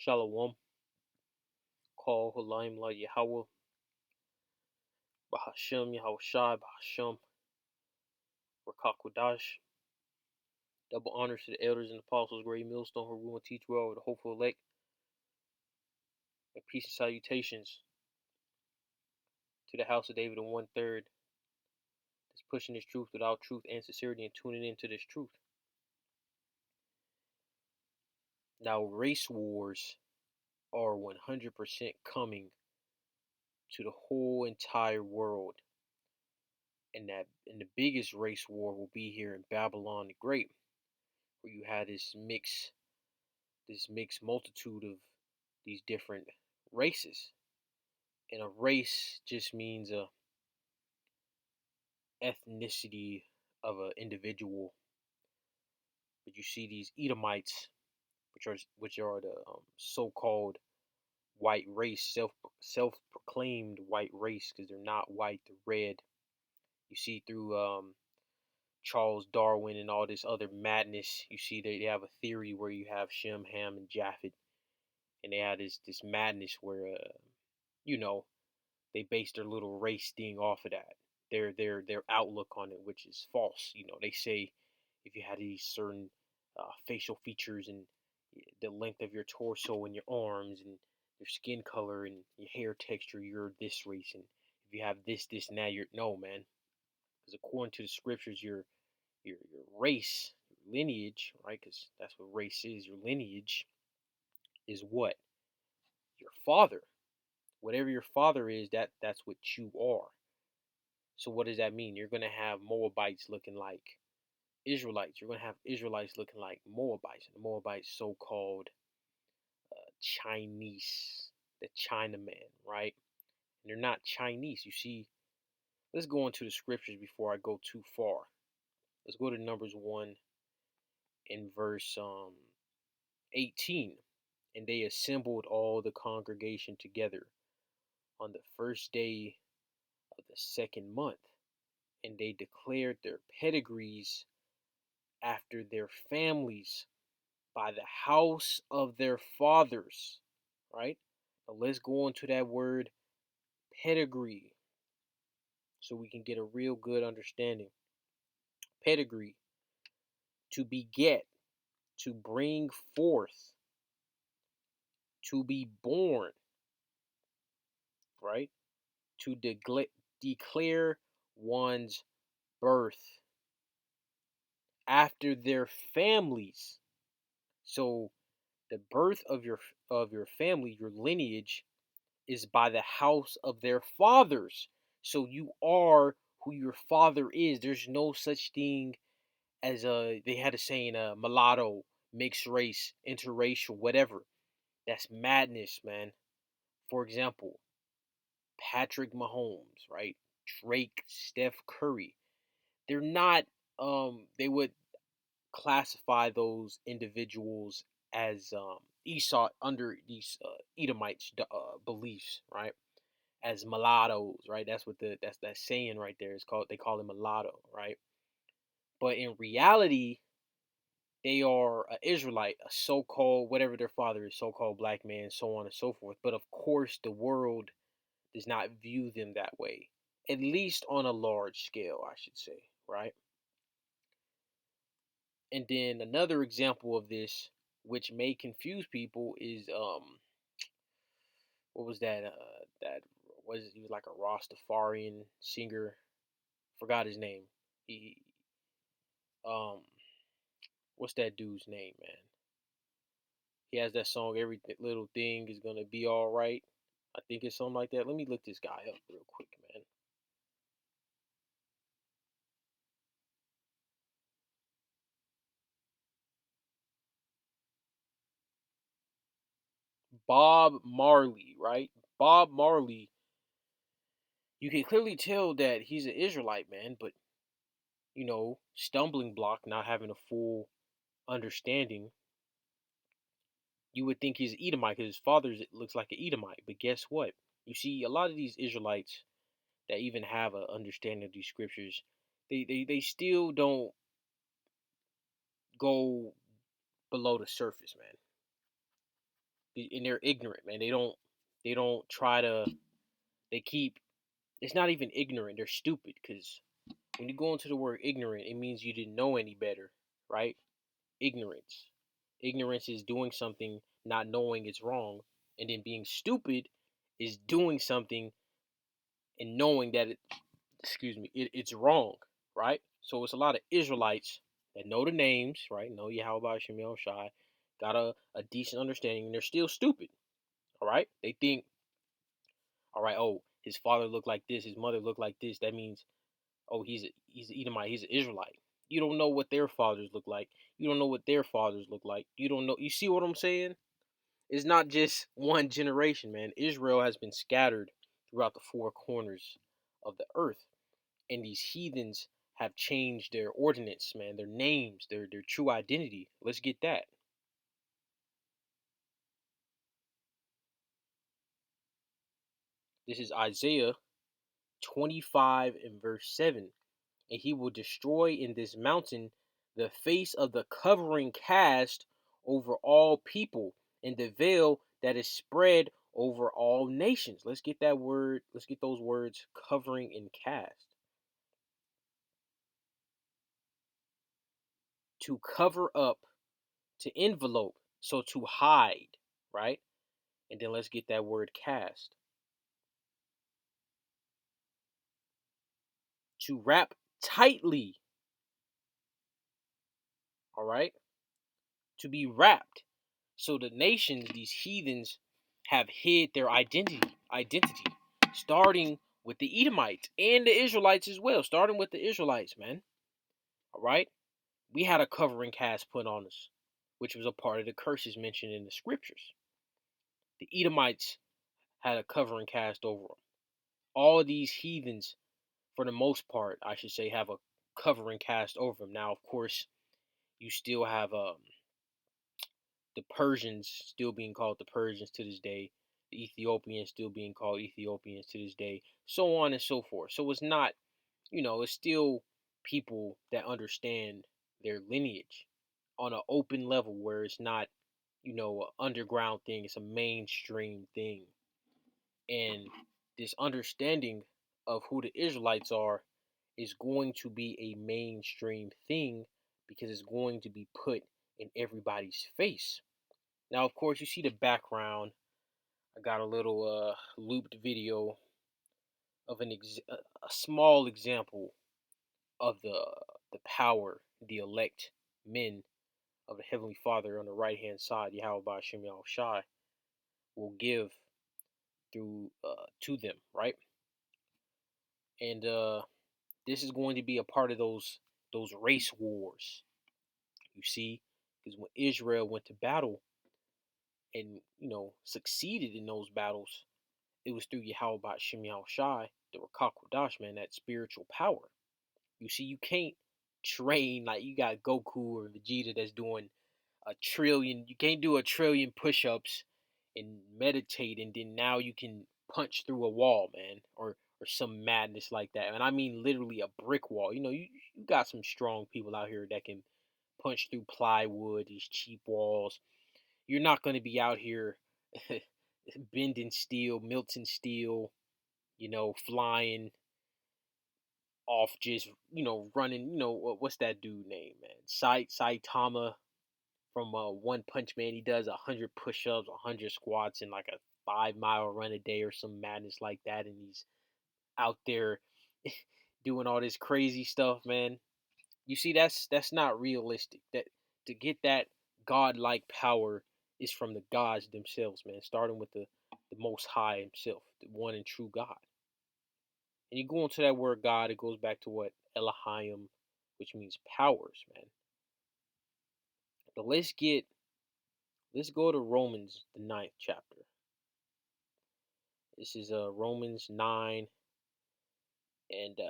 Shalom, Call Hulaim La Yahweh, Bahashem Yahweh Shai, Bahashem, Rakakwadash. Double honors to the elders and apostles, great millstone who rule and teach well with the hopeful elect, and peace and salutations to the house of David and 1/3 that's pushing this truth without truth and sincerity and tuning into this truth. Now, race wars are 100% coming to the whole entire world. And the biggest race war will be here in Babylon the Great, where you had this mixed multitude of these different races. And a race just means a ethnicity of an individual. But you see these Edomites, which are the so-called white race, self-proclaimed white race, because they're not white, they're red. You see through Charles Darwin and all this other madness, you see they have a theory where you have Shem, Ham, and Japhet, and they have this madness where you know they base their little race thing off of that. Their outlook on it, which is false. They say if you had these certain facial features and the length of your torso and your arms and your skin color and your hair texture, you're this race. And if you have this, and that, you're no, man. Because according to the scriptures, your race, your lineage, right? Because that's what race is. Your lineage is what your father. Whatever your father is, that's what you are. So what does that mean? You're gonna have Moabites looking like Israelites. You're gonna have Israelites looking like Moabites, and the Moabites so-called Chinese, the Chinaman, right? And they're not Chinese. You see, let's go into the scriptures before I go too far. Let's go to Numbers 1 in verse 18. And they assembled all the congregation together on the first day of the second month, and they declared their pedigrees after their families by the house of their fathers. Right? Now let's go into that word pedigree so we can get a real good understanding. Pedigree, to beget, to bring forth, to be born, right? To declare one's birth after their families. So the birth of your family, your lineage, is by the house of their fathers. So you are who your father is. There's no such thing as they had a saying, mulatto, mixed race, interracial, whatever. That's madness, man. For example, Patrick Mahomes, right? Drake, Steph Curry. They're not they would classify those individuals as Esau under these Edomites beliefs, right? As mulattoes, right? That's what that's that saying right there is called. They call it mulatto, right? But in reality, they are an Israelite, a so-called whatever their father is, so-called black man, so on and so forth. But of course, the world does not view them that way, at least on a large scale, I should say, right? And then another example of this, which may confuse people, is what was that? That was he was like a Rastafarian singer. Forgot his name. He what's that dude's name, man? He has that song. Every little thing is gonna be all right. I think it's something like that. Let me look this guy up real quick, man. Bob Marley, right? Bob Marley. You can clearly tell that he's an Israelite, man, but stumbling block, not having a full understanding. You would think he's Edomite because his father looks like an Edomite. But guess what? You see, a lot of these Israelites that even have an understanding of these scriptures, they still don't go below the surface, man. and they're ignorant, man. They don't try to. They keep. It's not even ignorant. They're stupid because when you go into the word ignorant, it means you didn't know any better, right? Ignorance. Ignorance is doing something not knowing it's wrong, and then being stupid is doing something and knowing that it's wrong, right? So it's a lot of Israelites that know the names, right? Know Yahweh Shemel Shai, got a decent understanding, and they're still stupid, all right? They think, all right, oh, his father looked like this, his mother looked like this. That means, oh, he's an Edomite, he's an Israelite. You don't know what their fathers look like. You don't know what their fathers look like. You don't know. You see what I'm saying? It's not just one generation, man. Israel has been scattered throughout the four corners of the earth, and these heathens have changed their ordinance, man, their names, their true identity. Let's get that. This is Isaiah 25 and verse 7. And he will destroy in this mountain the face of the covering cast over all people, and the veil that is spread over all nations. Let's get that word, let's get those words, covering and cast. To cover up, to envelope, so to hide, right? And then let's get that word cast. To wrap tightly, all right? To be wrapped. So the nations, these heathens, have hid their identity, starting with the Edomites and the Israelites as well, starting with the Israelites, man. All right? We had a covering cast put on us, which was a part of the curses mentioned in the scriptures. The Edomites had a covering cast over them. All these heathens, for the most part, I should say, have a covering cast over them. Now, of course, you still have the Persians still being called the Persians to this day, the Ethiopians still being called Ethiopians to this day, so on and so forth. So it's not, it's still people that understand their lineage on an open level where it's not, an underground thing, it's a mainstream thing. And this understanding of who the Israelites are is going to be a mainstream thing because it's going to be put in everybody's face. Now, of course, you see the background. I got a little looped video of a small example of the power, the elect men of the Heavenly Father on the right hand side, Yahweh Ba'ashem Yahweh Shai, will give through to them, right? And this is going to be a part of those race wars. You see, because when Israel went to battle and succeeded in those battles, it was through Yahweh Shem Yahweh Shai, the Rakakwadash, man, that spiritual power. You see, you can't train like you got Goku or Vegeta that's doing a trillion. You can't do a trillion push-ups and meditate, and then now you can punch through a wall, man, or some madness like that. And I mean literally a brick wall. You got some strong people out here that can punch through plywood, these cheap walls. You're not going to be out here bending steel, melting steel, flying off just, running, what's that dude name, man? Saitama from One Punch Man. He does 100 push-ups, 100 squats, and like a 5 mile run a day or some madness like that. And he's out there doing all this crazy stuff, man. You see, that's not realistic. That to get that godlike power is from the gods themselves, man. Starting with the Most High Himself, the one and true God. And you go into that word God, it goes back to what? Elohim, which means powers, man. But let's go to Romans, the ninth chapter. This is Romans 9 and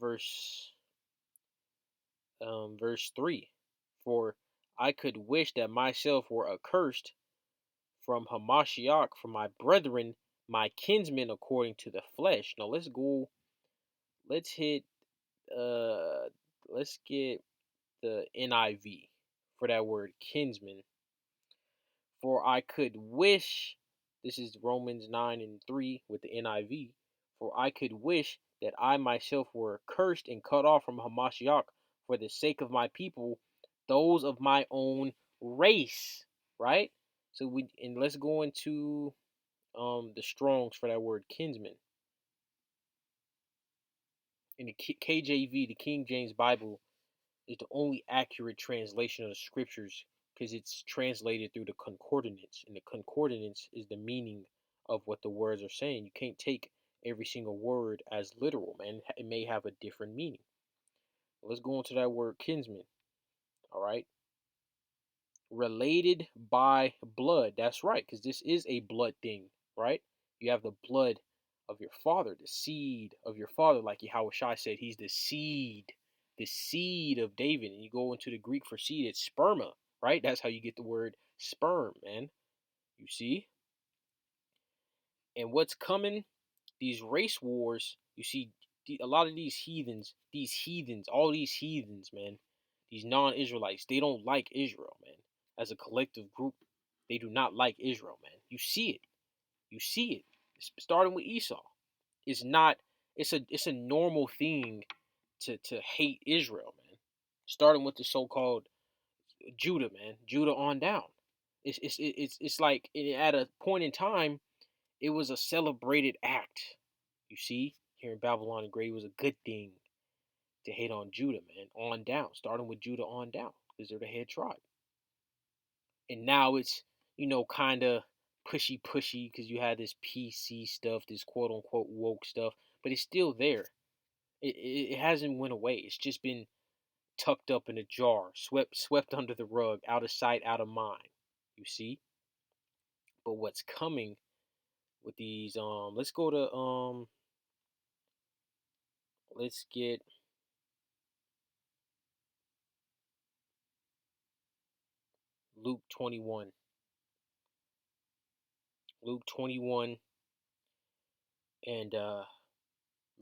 verse 3. For I could wish that myself were accursed from Hamashiach, from my brethren, my kinsmen according to the flesh. Now let's hit uh let's get the NIV for that word kinsman. For I could wish, this is Romans 9:3 with the NIV, for I could wish that I myself were cursed and cut off from Hamashiach for the sake of my people, those of my own race. Right? So let's go into the Strongs for that word kinsman. In the KJV, the King James Bible, is the only accurate translation of the scriptures because it's translated through the concordance, and the concordance is the meaning of what the words are saying. You can't take every single word as literal, man. It may have a different meaning. Let's go into that word kinsman. All right. Related by blood. That's right, because this is a blood thing, right? You have the blood of your father, the seed of your father, like Yahweh Shai said, he's the seed of David. And you go into the Greek for seed, it's sperma, right? That's how you get the word sperm, man. You see? And what's coming? These race wars, you see, a lot of these heathens, all these heathens, man, these non-Israelites, they don't like Israel, man. As a collective group, they do not like Israel, man. You see it. You see it. Starting with Esau. It's not. It's a normal thing to hate Israel, man. Starting with the so-called Judah, man. Judah on down. It's like at a point in time, it was a celebrated act. You see, here in Babylon the Great, it was a good thing to hate on Judah, man. On down, starting with Judah on down, because they're the head tribe. And now it's, kind of pushy because you had this PC stuff, this quote unquote woke stuff, but it's still there. It hasn't went away. It's just been tucked up in a jar, swept under the rug, out of sight, out of mind. You see? But what's coming with these let's go to let's get Luke 21. Luke 21 and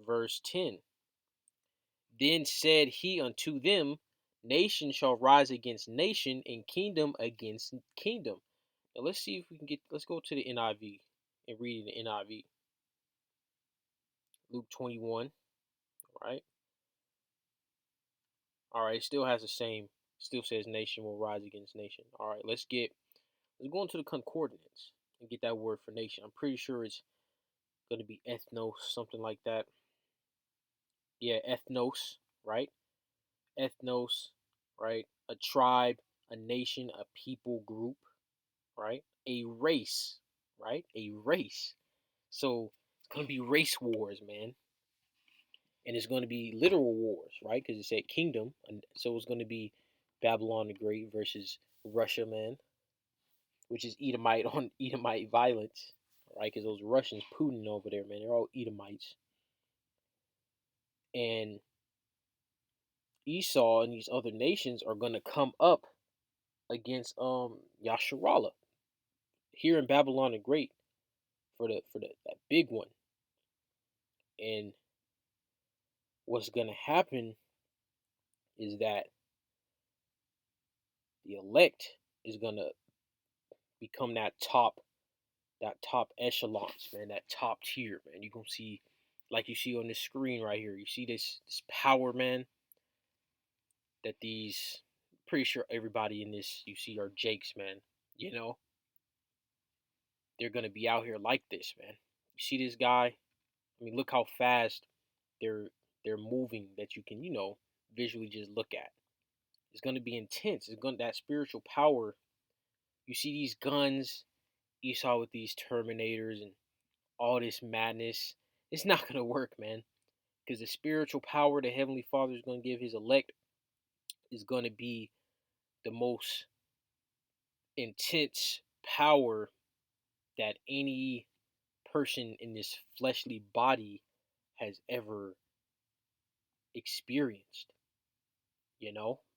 verse 10. Then said he unto them, nation shall rise against nation, and kingdom against kingdom. Now let's see if we can let's go to the NIV and read the NIV. Luke 21, right? All right, it still has the same, still says nation will rise against nation. All right, let's go into the concordance and get that word for nation. I'm pretty sure it's going to be ethnos, something like that. Yeah, ethnos, right? Ethnos, right? A tribe, a nation, a people group, right? A race, right? A race. So it's going to be race wars, man. And it's going to be literal wars, right? Because it said kingdom. And so it's going to be Babylon the Great versus Russia, man, which is Edomite on Edomite violence, right? Because those Russians, Putin over there, man, they're all Edomites. And Esau and these other nations are going to come up against Yasharallah here in Babylon the Great for that big one. And what's going to happen is that the elect is going to become that top echelons, man, that top tier, man. You're going to see, like you see on this screen right here, you see this power, man, that these, pretty sure everybody in this you see are Jakes, man. You know, they're going to be out here like this, man. You see this guy? I mean, look how fast they're they're moving, that you can, visually just look at. It's going to be intense. It's going that spiritual power. You see these guns, Esau with these Terminators and all this madness. It's not going to work, man. Because the spiritual power the Heavenly Father is going to give his elect is going to be the most intense power that any person in this fleshly body has ever experienced.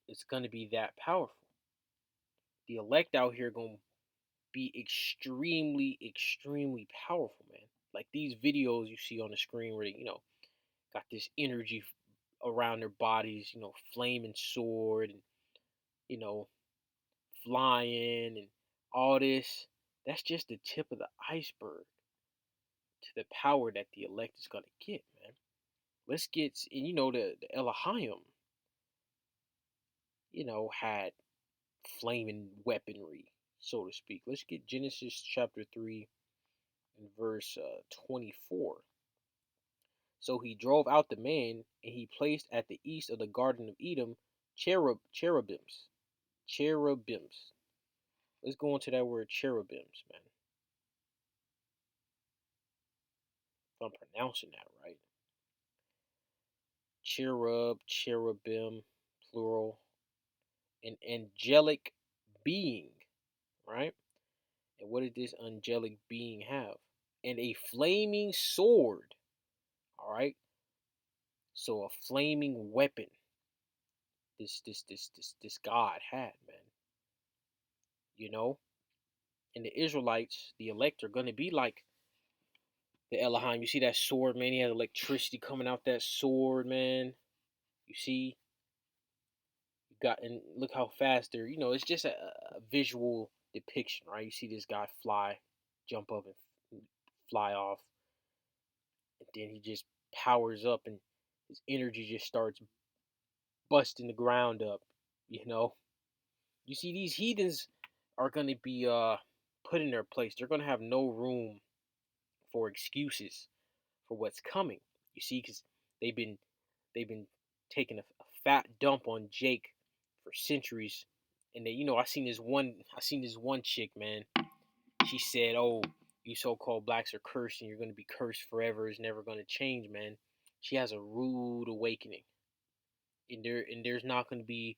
It's going to be that powerful. The elect out here going to be extremely, extremely powerful, man. Like these videos you see on the screen where they, got this energy around their bodies, flaming sword and, you know, flying and all this, that's just the tip of the iceberg to the power that the elect is gonna get, man. Let's get, and the Elohim, had flaming weaponry, so to speak. Let's get Genesis chapter 3 and verse 24. So he drove out the man, and he placed at the east of the Garden of Eden cherubims. Cherubims. Let's go into that word cherubims, man. If I'm pronouncing that right. Cherub, cherubim, plural. An angelic being, right? And what did this angelic being have? And a flaming sword, all right? So a flaming weapon. This God had, man. You know, and the Israelites, the elect, are gonna be like the Elohim. You see that sword, man? He has electricity coming out that sword, man. You see, you got, and look how fast they're. It's just a visual depiction, right? You see this guy fly, jump up, and fly off, and then he just powers up, and his energy just starts busting the ground up. You know, you see these heathens are gonna be put in their place. They're gonna have no room for excuses for what's coming. You see, because they've been they've been taking a fat dump on Jake for centuries, and I seen this one chick, man. She said, "Oh, you so-called blacks are cursed, and you're gonna be cursed forever. It's never gonna change, man." She has a rude awakening, and there's not gonna be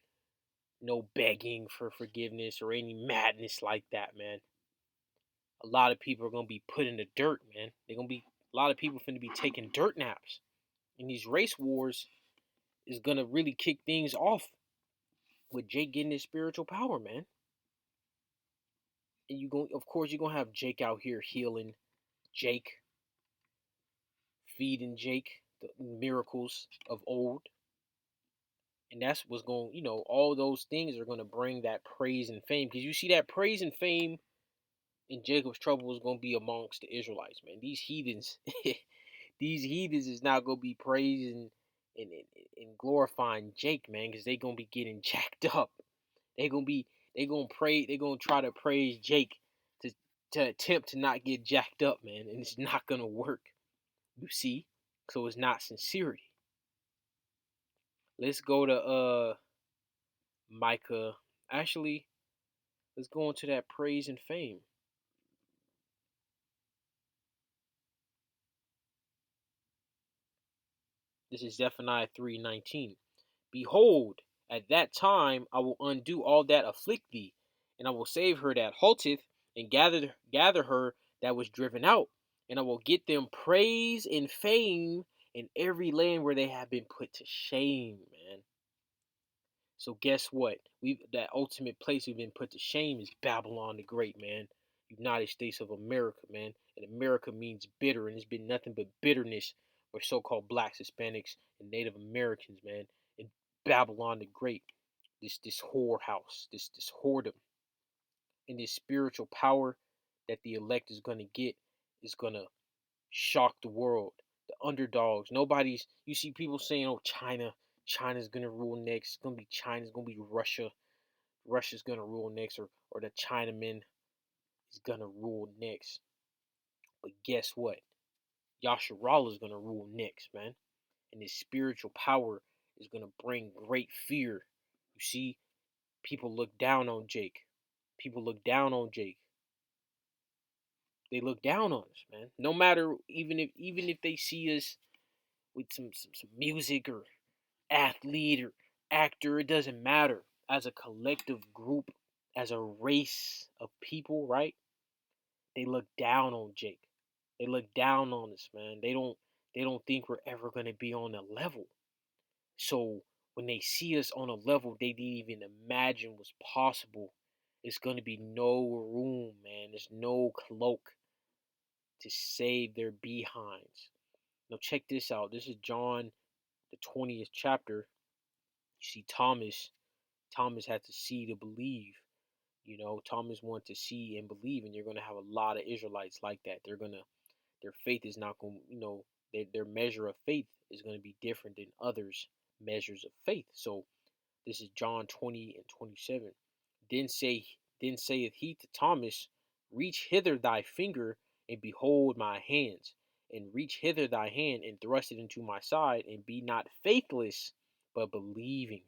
no begging for forgiveness or any madness like that, man. A lot of people are gonna be put in the dirt, man. They're gonna be a lot of people finna be taking dirt naps. And these race wars is gonna really kick things off with Jake getting his spiritual power, man. And of course, you're gonna have Jake out here healing Jake, feeding Jake the miracles of old. And that's what's going, all those things are gonna bring that praise and fame. Because you see that praise and fame in Jacob's trouble is gonna be amongst the Israelites, man. These heathens, these heathens is not gonna be praising and glorifying Jake, man, because they gonna be getting jacked up. They gonna be they gonna pray they gonna try to praise Jake to attempt to not get jacked up, man, and it's not gonna work. You see, so it's not sincerity. Let's go to Micah. Actually, let's go into that praise and fame. This is Zephaniah 3:19. Behold, at that time I will undo all that afflict thee, and I will save her that halteth, and gather her that was driven out, and I will get them praise and fame in every land where they have been put to shame, man. So guess what? That ultimate place we've been put to shame is Babylon the Great, man. United States of America, man. And America means bitter, and it's been nothing but bitterness for so-called blacks, Hispanics, and Native Americans, man. And Babylon the Great, this whorehouse, this whoredom, and this spiritual power that the elect is gonna get is gonna shock the world. The underdogs. Nobody's. You see people saying, "Oh, China's gonna rule next. It's gonna be China. It's gonna be Russia. Russia's gonna rule next, or the Chinaman is gonna rule next." But guess what? Yasharallah is gonna rule next, man. And his spiritual power is gonna bring great fear. You see, people look down on Jake. People look down on Jake. They look down on us, man. No matter, even if they see us with some music or athlete or actor, it doesn't matter. As a collective group, as a race of people, right? They look down on Jake. They look down on us, man. They don't think we're ever gonna be on a level. So when they see us on a level they didn't even imagine was possible, it's gonna be no room, man. There's no cloak to save their behinds. Now check this out. This is John the 20th chapter. You see Thomas had to see to believe. You know, Thomas wanted to see and believe, and you're gonna have a lot of Israelites like that. Their faith is not going, their measure of faith is going to be different than others' measures of faith. So this is John 20 and 27. Then say, then saith he to Thomas, reach hither thy finger and behold my hands, and reach hither thy hand and thrust it into my side, and be not faithless, but believing.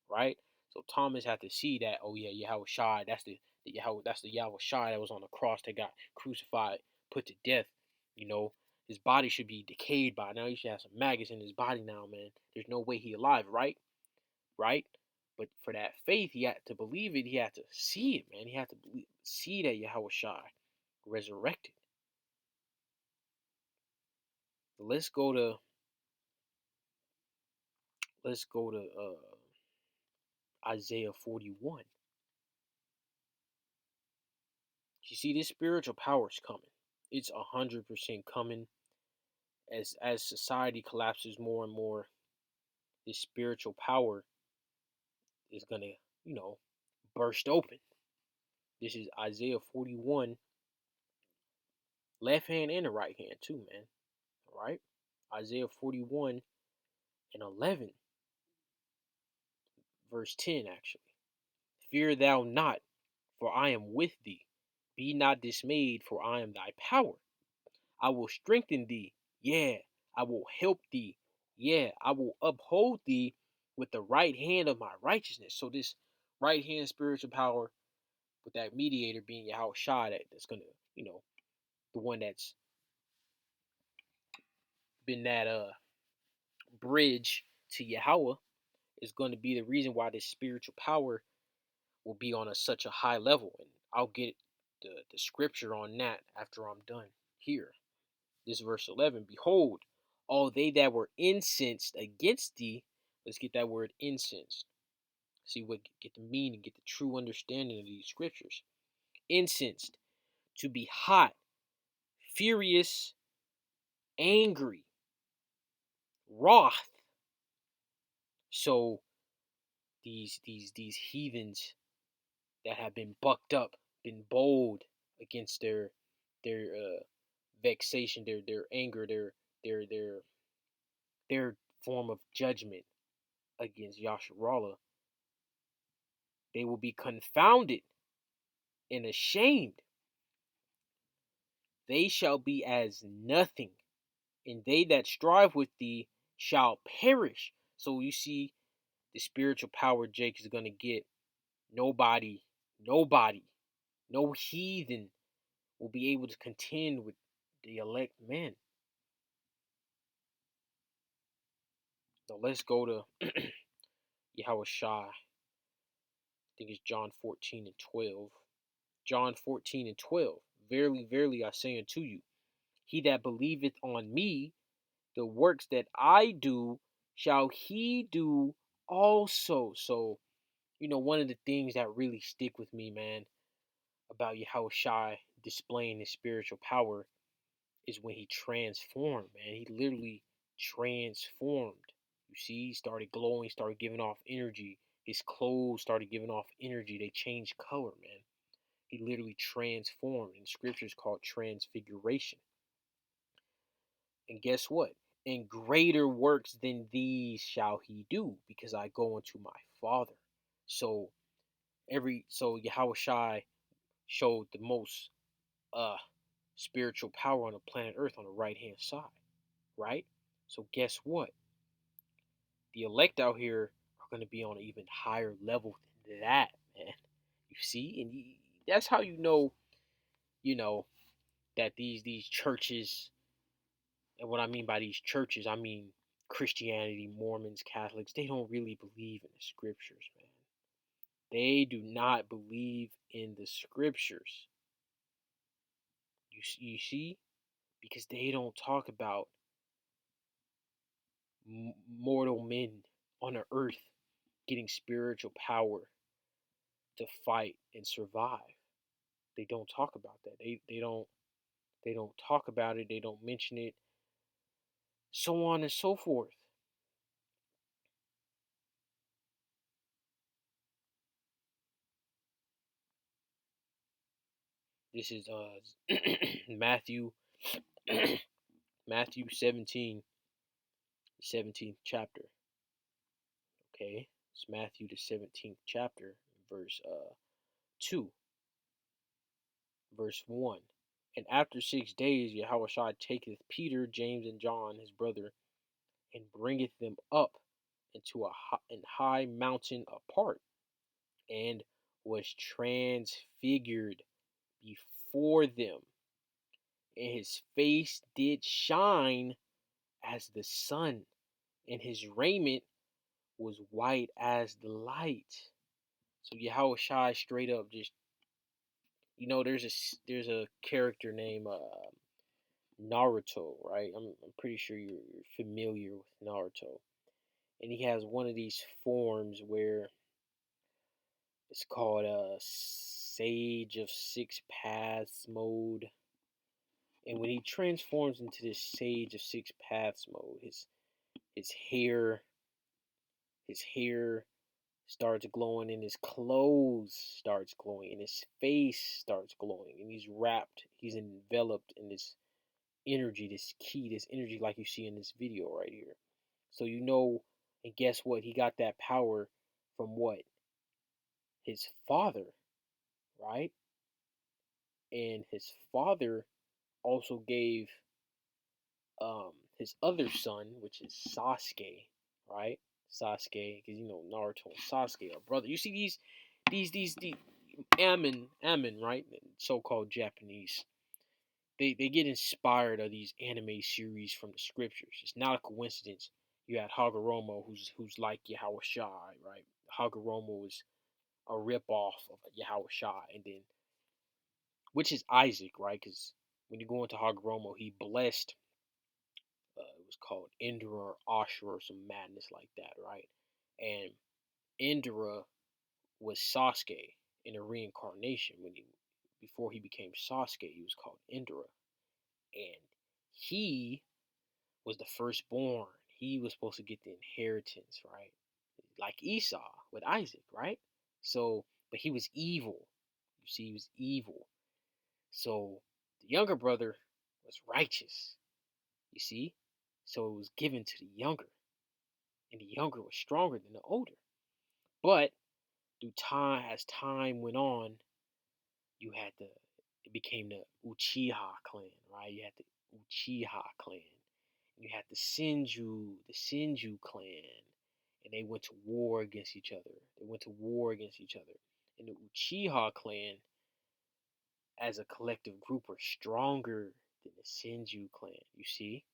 Right? So Thomas had to see that, oh yeah, Yahweh Shai, that's the Yahweh Shai that was on the cross that got crucified, put to death. You know, his body should be decayed by now. He should have some maggots in his body now, man. There's no way he alive, right? Right? But for that faith, he had to believe it. He had to see it, man. He had to see that Yahweh Shai resurrected. Let's go to Isaiah 41. You see, this spiritual power is coming. It's 100% coming. As society collapses more and more, this spiritual power is gonna, burst open. This is Isaiah 41, left hand and the right hand too, man. All right, Isaiah 41 and 11, verse 10 actually. Fear thou not, for I am with thee. Be not dismayed, for I am thy power. I will strengthen thee. Yeah, I will help thee. Yeah, I will uphold thee with the right hand of my righteousness. So this right hand spiritual power with that mediator being Yahweh Shai, that's gonna, the one that's been that bridge to Yahweh, is going to be the reason why this spiritual power will be on such a high level. And I'll get the scripture on that after I'm done here. This verse 11, behold, all they that were incensed against thee, let's get that word incensed. See what, get the meaning, get the true understanding of these scriptures. Incensed, to be hot, furious, angry, wroth. So these heathens that have been bucked up, been bold against their vexation, their anger, their their their form of judgment against Yasharallah, they will be confounded and ashamed. They shall be as nothing, and they that strive with thee shall perish. So you see, the spiritual power Jake is gonna get. Nobody, no heathen will be able to contend with the elect men. So let's go to Yahweh Shai. I think it's John 14 and 12. John 14 and 12. Verily, verily, I say unto you, he that believeth on me, the works that I do, shall he do also. So, one of the things that really stick with me, man, about Yahweh Shai displaying his spiritual power is when he transformed, man. He literally transformed. You see, he started glowing, started giving off energy. His clothes started giving off energy. They changed color, man. He literally transformed. In scriptures called transfiguration. And guess what? And greater works than these shall he do, because I go unto my Father. So Yahweh Shai showed the most spiritual power on the planet Earth on the right hand side, right? So guess what? The elect out here are going to be on an even higher level than that, man. You see, and that's how you know that these churches, and what I mean by these churches, I mean Christianity, Mormons, Catholics. They don't really believe in the scriptures, man. They do not believe in the scriptures. You see, because they don't talk about mortal men on the earth getting spiritual power to fight and survive. They don't talk about that. They don't talk about it. They don't mention it. So on and so forth. This is Matthew Matthew 17, 17th chapter. Okay, it's Matthew the 17th chapter, verse 2, verse 1. And after 6 days, Yahushua taketh Peter, James, and John, his brother, and bringeth them up into an high mountain apart, and was transfigured before them, and his face did shine as the sun, and his raiment was white as the light. So Yahushua straight up just, there's a character named Naruto, right? I'm pretty sure you're familiar with Naruto, and he has one of these forms where it's called Sage of Six Paths mode. And when he transforms into this Sage of Six Paths mode, his hair his hair starts glowing, and his clothes starts glowing, and his face starts glowing, and he's enveloped in this energy, this energy like you see in this video right here. So and guess what? He got that power from what? His father, right? And his father also gave his other son, which is Sasuke, right? Sasuke, because Naruto and Sasuke are brother. You see these Amen, right? So-called Japanese. They get inspired of these anime series from the scriptures. It's not a coincidence. You had Hagoromo, who's like Yahushua, right? Hagoromo is a rip off of Yahushua, and then which is Isaac, right? Because when you go into Hagoromo, he blessed. It was called Indra or Ashura or some madness like that, right? And Indra was Sasuke in a reincarnation. Before he became Sasuke, he was called Indra, and he was the firstborn. He was supposed to get the inheritance, right? Like Esau with Isaac, right? So, but he was evil. You see, he was evil. So the younger brother was righteous. You see, so it was given to the younger, and the younger was stronger than the older. But through time, as time went on, it became the Uchiha clan, right? You had the Uchiha clan. You had the Senju clan, and they went to war against each other. And the Uchiha clan, as a collective group, are stronger than the Senju clan. You see,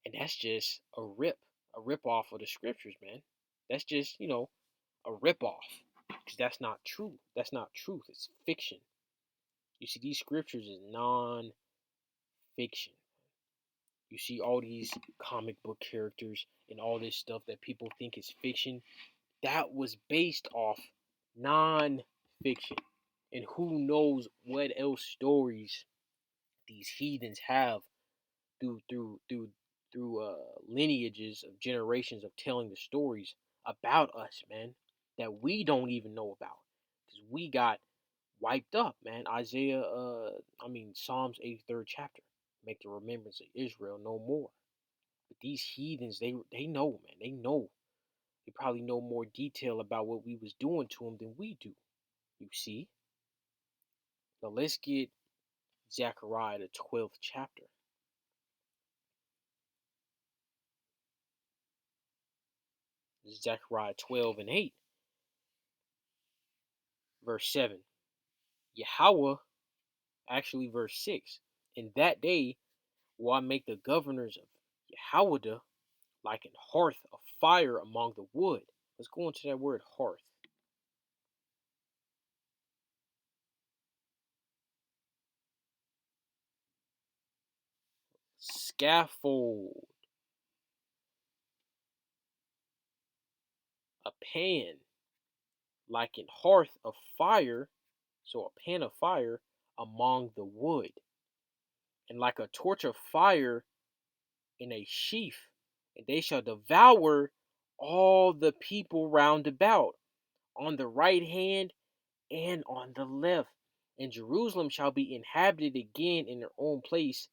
and that's just a rip off of the scriptures, man. That's just a rip off, because that's not true. That's not truth. It's fiction. You see, these scriptures is non-fiction. You see all these comic book characters and all this stuff that people think is fiction. That was based off non-fiction. And who knows what else stories these heathens have through lineages of generations of telling the stories about us, man, that we don't even know about, because we got wiped up, man. Psalms 83rd chapter, make the remembrance of Israel no more. But these heathens, they know, man. They know. They probably know more detail about what we was doing to them than we do. You see. Now let's get Zechariah the 12th chapter. This is Zechariah 12 and 8, verse 7. Yahweh, actually verse 6. In that day will I make the governors of Yahweh like an hearth of fire among the wood. Let's go into that word hearth. Scaffold. A pan. Like an hearth of fire. So a pan of fire among the wood. And like a torch of fire in a sheaf. And they shall devour all the people round about, on the right hand and on the left. And Jerusalem shall be inhabited again in their own place,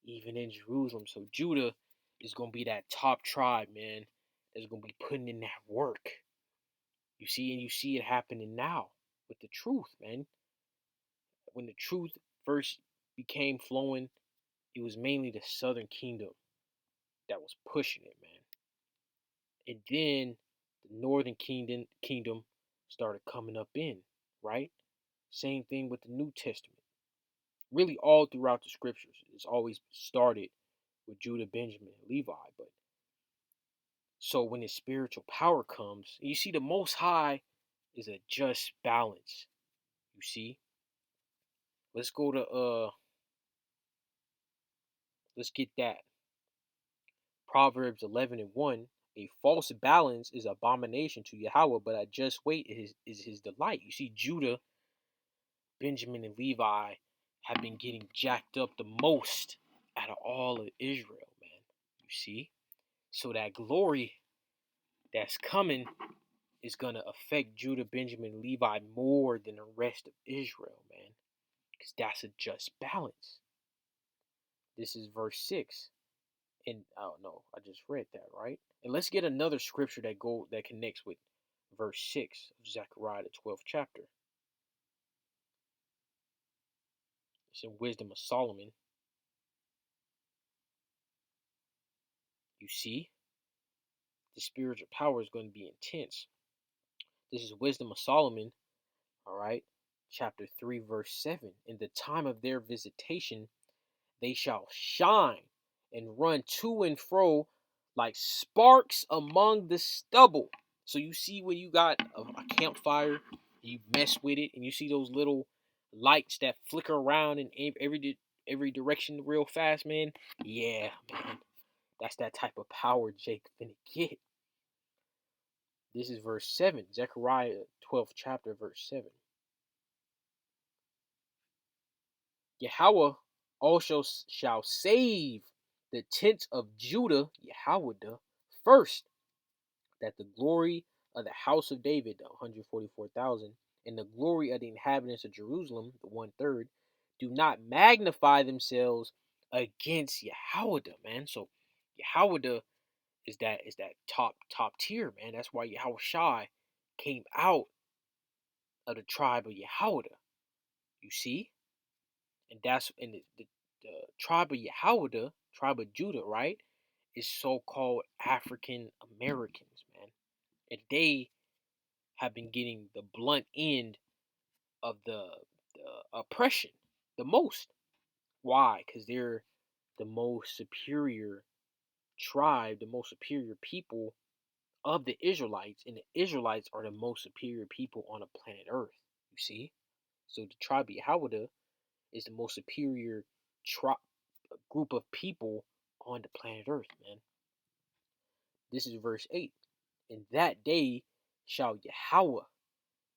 even in Jerusalem. So Judah is going to be that top tribe, man, that's going to be putting in that work. You see, and you see it happening now with the truth, man. When the truth first became flowing, it was mainly the southern kingdom that was pushing it, man. And then the northern kingdom started coming up in, right? Same thing with the New Testament. Really, all throughout the scriptures, it's always started with Judah, Benjamin, and Levi. But so when the spiritual power comes, you see, the Most High is a just balance. You see, let's go to let's get that Proverbs 11:1. A false balance is abomination to Yahweh, but a just weight is his delight. You see, Judah, Benjamin, and Levi have been getting jacked up the most out of all of Israel, man. You see? So that glory that's coming is going to affect Judah, Benjamin, and Levi more than the rest of Israel, man. Because that's a just balance. This is verse 6. And oh no, I just read that, right? And let's get another scripture that connects with verse 6 of Zechariah, the 12th chapter. It's in Wisdom of Solomon. You see, the spiritual power is going to be intense. This is Wisdom of Solomon, all right, chapter 3, verse 7. In the time of their visitation, they shall shine and run to and fro like sparks among the stubble. So you see when you got a campfire, you mess with it, and you see those little lights that flicker around in every direction real fast, man. Yeah, man, that's that type of power Jake finna get. This is verse 7, Zechariah 12th chapter, verse 7. Yahweh also shall save the tents of Judah, Yahweh, first, that the glory of the house of David, the 144,000, and the glory of the inhabitants of Jerusalem, the 1/3, do not magnify themselves against Yahweh, man. So Yahweh is that top tier, man. That's why Yahweh Shai came out of the tribe of Yahweh. You see? And that's in the tribe of Yahweh, tribe of Judah, right? Is so-called African Americans, man. And they have been getting the blunt end of the oppression the most. Why? Because they're the most superior tribe, the most superior people of the Israelites, and the Israelites are the most superior people on the planet Earth. You see? So the tribe of Yahweh is the most superior group of people on the planet Earth, man. This is verse 8. In that day shall Yahweh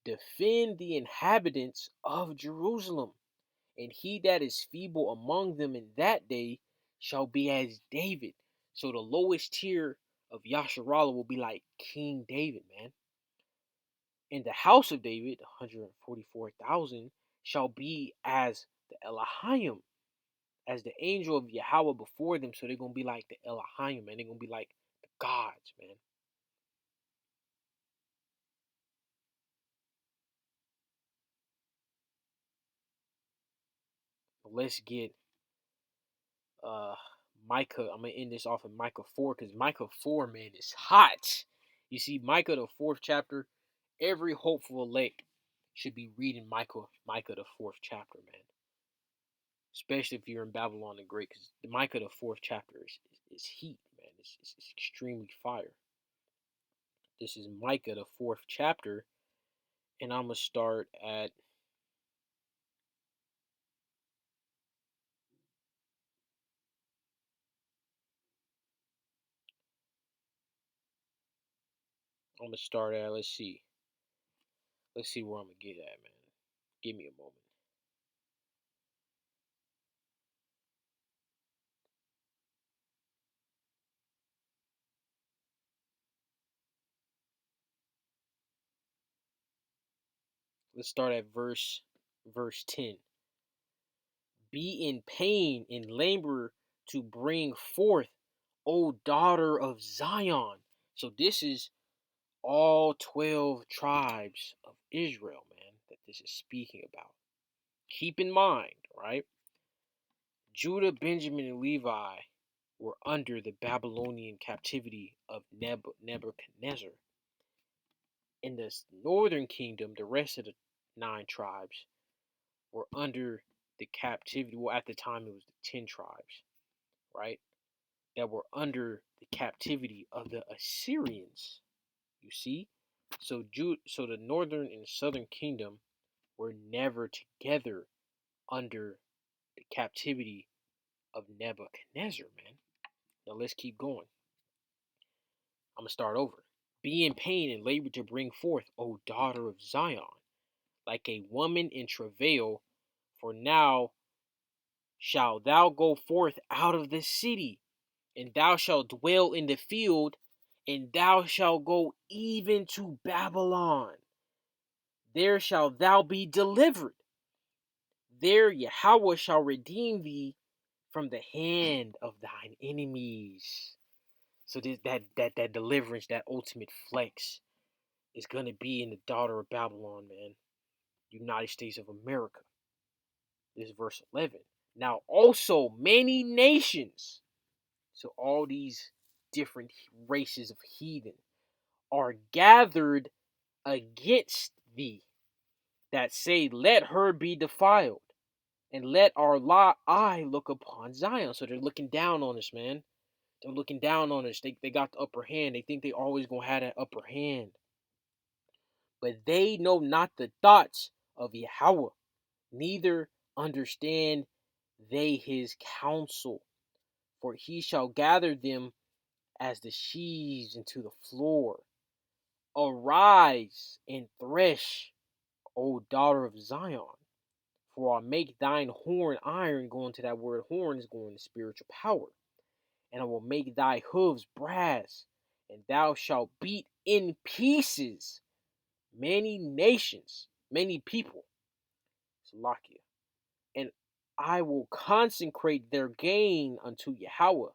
defend the inhabitants of Jerusalem, and he that is feeble among them in that day shall be as David. So the lowest tier of Yasharallah will be like King David, man. And the house of David, 144,000, shall be as the Elohim, as the angel of Yahweh before them. So they're going to be like the Elohim, man. They're going to be like the gods, man. Let's get uh Micah. I'm gonna end this off in Micah 4, because Micah 4, man, is hot. You see, Micah the 4th chapter, every hopeful elect should be reading Micah the 4th chapter, man. Especially if you're in Babylon the Great, because the Micah the 4th chapter is heat, man. It's extremely fire. This is Micah the 4th chapter, and I'm gonna start at let's see where I'm gonna get at, man. Give me a moment. Let's start at verse 10. Be in pain and labor to bring forth, O daughter of Zion. So this is all 12 tribes of Israel, man, that this is speaking about. Keep in mind, right? Judah, Benjamin, and Levi were under the Babylonian captivity of Nebuchadnezzar. In the northern kingdom, the rest of the 9 tribes were under the captivity. Well, at the time, it was the 10 tribes, right? That were under the captivity of the Assyrians. You see? So the northern and southern kingdom were never together under the captivity of Nebuchadnezzar, man. Now let's keep going. I'm going to start over. Be in pain and labor to bring forth, O daughter of Zion, like a woman in travail, for now shalt thou go forth out of the city, and thou shalt dwell in the field, and thou shalt go even to Babylon. There shalt thou be delivered. There Yahweh shall redeem thee from the hand of thine enemies. So that deliverance, that ultimate flex, is gonna be in the daughter of Babylon, man. United States of America. This is verse 11. Now also many nations, so all these different races of heathen, are gathered against thee, that say, let her be defiled, and let our eye look upon Zion. So they're looking down on us, man. They're looking down on us. They got the upper hand. They think they always gonna have that upper hand. But they know not the thoughts of Yahweh, neither understand they his counsel. For he shall gather them as the sheaves into the floor. Arise and thresh, O daughter of Zion. For I'll make thine horn iron. Going to that word horn is going to spiritual power. And I will make thy hooves brass, and thou shalt beat in pieces many nations, many people. Salakia. And I will consecrate their gain unto Yahweh,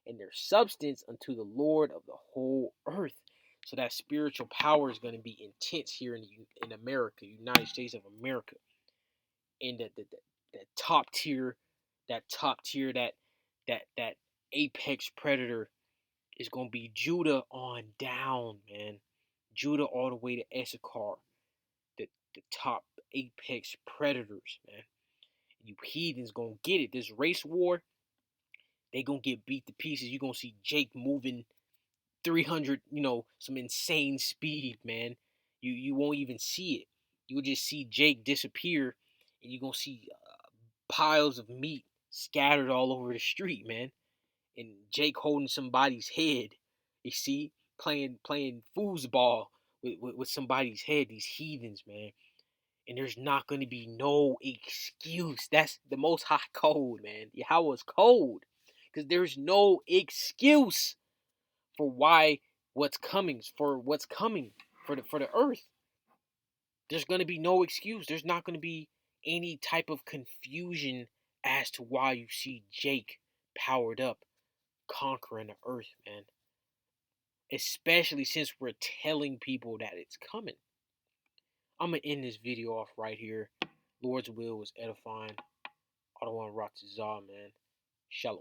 and their substance unto the Lord of the whole earth. So that spiritual power is going to be intense here in America, United States of America. And that top tier, that apex predator is going to be Judah on down, man. Judah all the way to Issachar, the top apex predators, man. You heathens gonna get it. This race war, they gonna get beat to pieces. You gonna see Jake moving 300, some insane speed, man. You won't even see it. You'll just see Jake disappear, and you gonna see piles of meat scattered all over the street, man. And Jake holding somebody's head. You see, playing foosball with somebody's head. These heathens, man. And there's not going to be no excuse. That's the most high cold, man. Yahweh's cold. Because there's no excuse for what's coming for the earth. There's going to be no excuse. There's not going to be any type of confusion as to why you see Jake powered up conquering the earth, man. Especially since we're telling people that it's coming. I'm going to end this video off right here. Lord's will was edifying. I don't want to rot to Zah, man. Shalom.